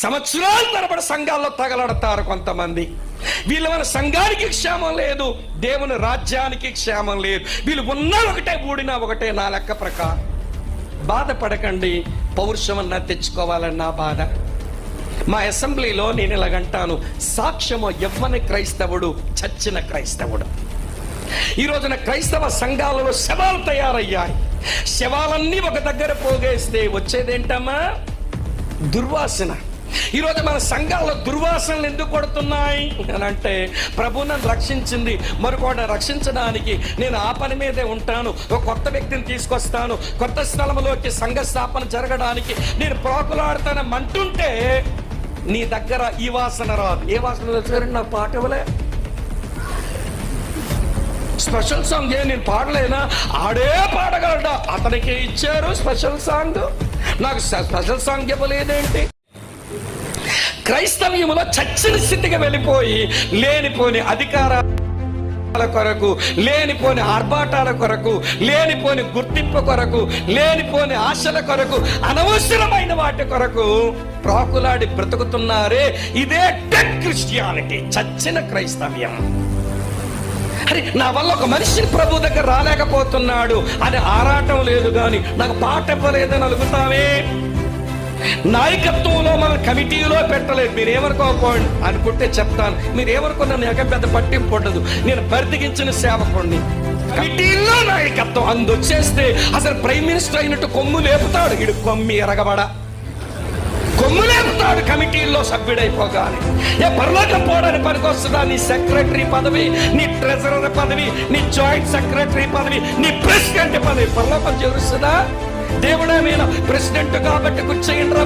సంవత్సరాల తరబడి సంఘాల్లో తగలడతారు కొంతమంది. వీళ్ళు మన సంఘానికి క్షేమం లేదు, దేవుని రాజ్యానికి క్షేమం లేదు. వీళ్ళు ఉన్నా ఒకటే, ఊడినా ఒకటే. నా లెక్క ప్రకారం బాధపడకండి, పౌరుషమన్నా తెచ్చుకోవాలన్నా బాధ. మా అసెంబ్లీలో నేను ఇలాగంటాను, సాక్ష్యము ఎవ్వని క్రైస్తవుడు చచ్చిన క్రైస్తవుడు. ఈ రోజున క్రైస్తవ సంఘాలలో శవాలు తయారయ్యాయి. శవాలన్నీ ఒక దగ్గర పోగేస్తే వచ్చేదేంటమ్మా? దుర్వాసన. ఈరోజు మన సంఘాల్లో దుర్వాసనలు ఎందుకు కొడుతున్నాయి అని అంటే, ప్రభు నన్ను రక్షించింది, మరొకటి రక్షించడానికి నేను ఆ పని మీదే ఉంటాను, ఒక కొత్త వ్యక్తిని తీసుకొస్తాను, కొత్త స్థలంలోకి సంఘ స్థాపన జరగడానికి నేను ప్రోకులాడతానని అంటుంటే నీ దగ్గర ఈ వాసన రాదు. ఏ వాసన వచ్చారండి? నాకు పాట ఇవ్వలే, స్పెషల్ సాంగ్ నేను పాడలేనా? ఆడే పాడగలడా? అతనికి ఇచ్చారు స్పెషల్ సాంగ్, నాకు స్పెషల్ సాంగ్ ఇవ్వలేదేంటి? క్రైస్తవ్యములో చచ్చిన స్థితికి వెళ్ళిపోయి లేనిపోని అధికారాల కొరకు, లేనిపోని ఆర్భాటాల కొరకు, లేనిపోని గుర్తింపు కొరకు, లేనిపోని ఆశల కొరకు, అనవసరమైన వాటి కొరకు ప్రాకులాడి బ్రతుకుతున్నారే. ఇదే డెడ్ క్రిస్టియానిటీ, చచ్చిన క్రైస్తవ్యం. అరే, నా వల్ల ఒక మనిషిని ప్రభు దగ్గర రాలేకపోతున్నాడు అని ఆరాటం లేదు, కానీ నాకు పాట ఇవ్వలేదని అలుగుతావే. నాయకత్వంలో మన కమిటీలో పెట్టలేదు. మీరేమనుకోకపోండి అనుకుంటే చెప్తాను, మీరేమనుకున్నా నాకు పెద్ద పట్టింపు ఉండదు. నేను బర్దిగించిన సేవకుడిని. కమిటీలో నాయకత్వం అందొచ్చేస్తే అసలు ప్రైమ్ మినిస్టర్ అయినట్టు కొమ్ము లేపుతాడు. ఇడు కొమ్మి ఎరగబడ కొమ్ము లేపుతాడు కమిటీల్లో సభ్యుడైపోగానే. పరలోకం పోవడానికి పనికొస్తుందా నీ సెక్రటరీ పదవి, నీ ట్రెజరర్ పదవి, నీ జాయింట్ సెక్రటరీ పదవి, నీ ప్రెసిడెంట్ పదవి? పరలోకం చేరుస్తుందా? దేవుడే మీద ప్రెసిడెంట్ కాబట్టి కూర్చోయండి రా